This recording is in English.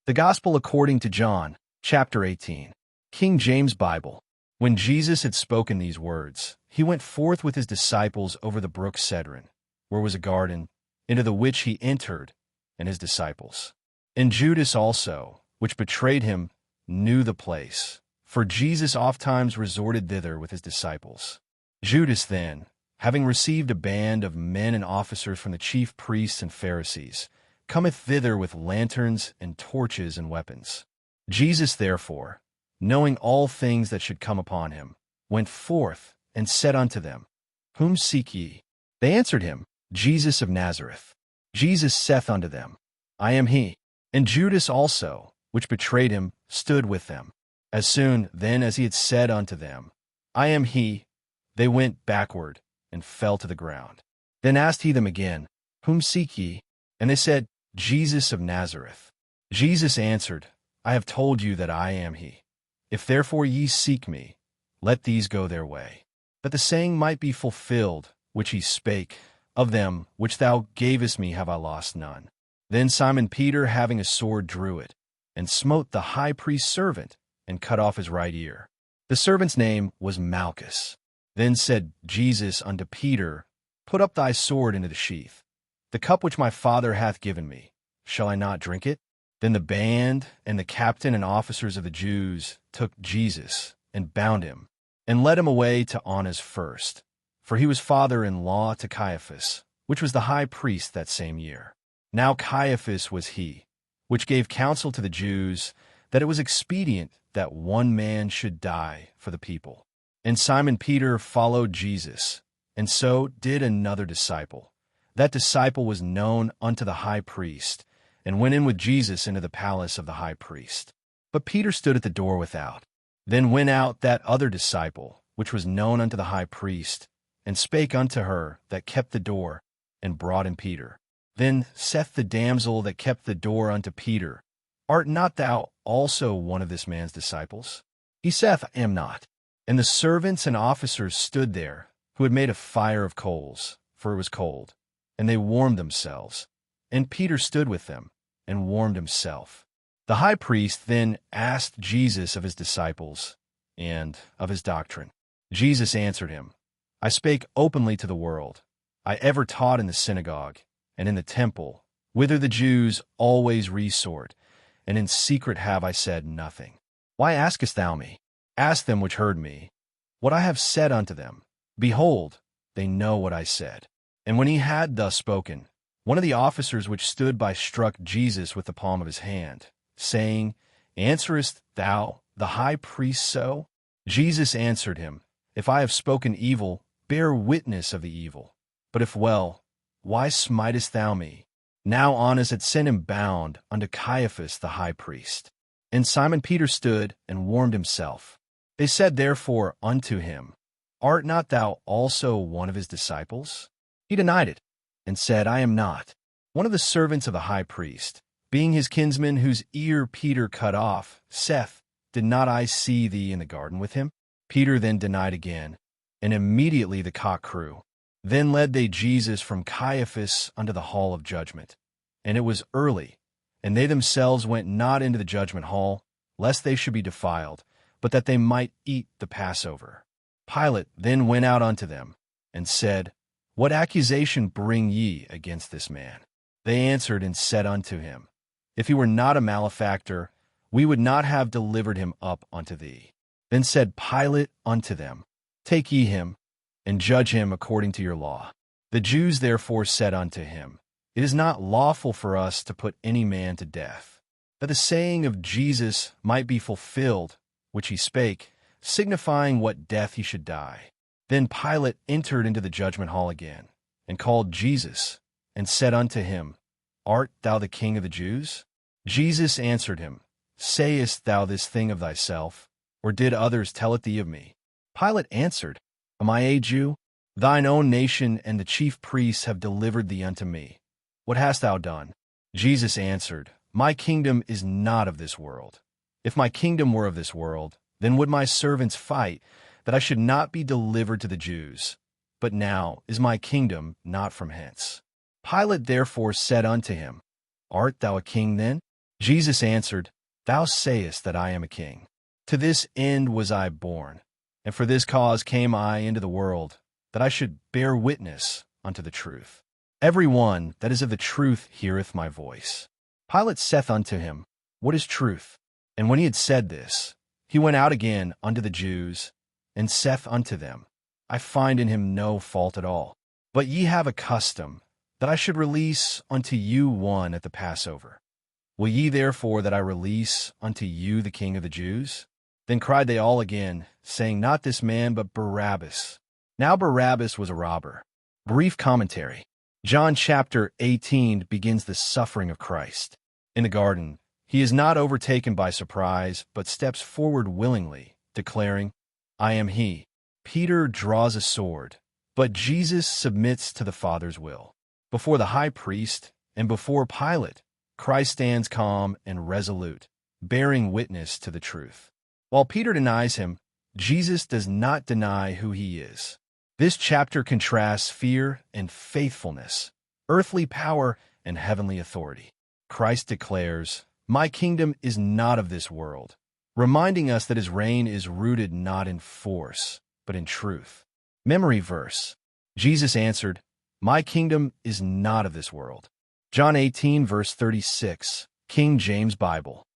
The Gospel according to John, chapter 18. King James Bible. When Jesus had spoken these words, he went forth with his disciples over the brook Cedron, where was a garden, into the which he entered, and his disciples. And Judas also, which betrayed him, knew the place, for Jesus ofttimes resorted thither with his disciples. Judas then, having received a band of men and officers from the chief priests and Pharisees, cometh thither with lanterns and torches and weapons. Jesus therefore, knowing all things that should come upon him, went forth and said unto them, Whom seek ye? They answered him, Jesus of Nazareth. Jesus saith unto them, I am he. And Judas also, which betrayed him, stood with them. As soon then as he had said unto them, I am he, they went backward and fell to the ground. Then asked he them again, Whom seek ye? And they said, Jesus of Nazareth. Jesus answered, I have told you that I am he. If therefore ye seek me, let these go their way, that the saying might be fulfilled, which he spake, Of them which thou gavest me have I lost none. Then Simon Peter, having a sword, drew it, and smote the high priest's servant, and cut off his right ear. The servant's name was Malchus. Then said Jesus unto Peter, Put up thy sword into the sheath. The cup which my Father hath given me, shall I not drink it? Then the band and the captain and officers of the Jews took Jesus, and bound him, and led him away to Annas first, for he was father-in-law to Caiaphas, which was the high priest that same year. Now Caiaphas was he, which gave counsel to the Jews, that it was expedient that one man should die for the people. And Simon Peter followed Jesus, and so did another disciple. That disciple was known unto the high priest, and went in with Jesus into the palace of the high priest. But Peter stood at the door without. Then went out that other disciple, which was known unto the high priest, and spake unto her that kept the door, and brought in Peter. Then saith the damsel that kept the door unto Peter, Art not thou also one of this man's disciples? He saith, I am not. And the servants and officers stood there, who had made a fire of coals, for it was cold, and they warmed themselves. And Peter stood with them, and warmed himself. The high priest then asked Jesus of his disciples, and of his doctrine. Jesus answered him, I spake openly to the world. I ever taught in the synagogue, and in the temple, whither the Jews always resort, and in secret have I said nothing. Why askest thou me? Ask them which heard me, what I have said unto them. Behold, they know what I said. And when he had thus spoken, one of the officers which stood by struck Jesus with the palm of his hand, saying, Answerest thou the high priest so? Jesus answered him, If I have spoken evil, bear witness of the evil. But if well, why smitest thou me? Now Annas had sent him bound unto Caiaphas the high priest. And Simon Peter stood and warmed himself. They said therefore unto him, Art not thou also one of his disciples? He denied it, and said, I am not. One of the servants of the high priest, being his kinsman whose ear Peter cut off, saith, Did not I see thee in the garden with him? Peter then denied again, and immediately the cock crew. Then led they Jesus from Caiaphas unto the hall of judgment. And it was early, and they themselves went not into the judgment hall, lest they should be defiled, but that they might eat the Passover. Pilate then went out unto them, and said, What accusation bring ye against this man? They answered and said unto him, If he were not a malefactor, we would not have delivered him up unto thee. Then said Pilate unto them, Take ye him, and judge him according to your law. The Jews therefore said unto him, It is not lawful for us to put any man to death, that the saying of Jesus might be fulfilled, which he spake, signifying what death he should die. Then Pilate entered into the judgment hall again, and called Jesus, and said unto him, Art thou the King of the Jews? Jesus answered him, Sayest thou this thing of thyself, or did others tell it thee of me? Pilate answered, Am I a Jew? Thine own nation and the chief priests have delivered thee unto me. What hast thou done? Jesus answered, My kingdom is not of this world. If my kingdom were of this world, then would my servants fight, that I should not be delivered to the Jews. But now is my kingdom not from hence. Pilate therefore said unto him, Art thou a king then? Jesus answered, Thou sayest that I am a king. To this end was I born, and for this cause came I into the world, that I should bear witness unto the truth. Every one that is of the truth heareth my voice. Pilate saith unto him, What is truth? And when he had said this, he went out again unto the Jews, and saith unto them, I find in him no fault at all. But ye have a custom, that I should release unto you one at the Passover. Will ye therefore that I release unto you the King of the Jews? Then cried they all again, saying, Not this man, but Barabbas. Now Barabbas was a robber. Brief commentary. John chapter 18 begins the suffering of Christ. In the garden, he is not overtaken by surprise, but steps forward willingly, declaring, I am he. Peter draws a sword, but Jesus submits to the Father's will. Before the high priest and before Pilate, Christ stands calm and resolute, bearing witness to the truth. While Peter denies him, Jesus does not deny who he is. This chapter contrasts fear and faithfulness, earthly power and heavenly authority. Christ declares, My kingdom is not of this world, reminding us that his reign is rooted not in force, but in truth. Memory verse. Jesus answered, My kingdom is not of this world. John 18, verse 36, King James Bible.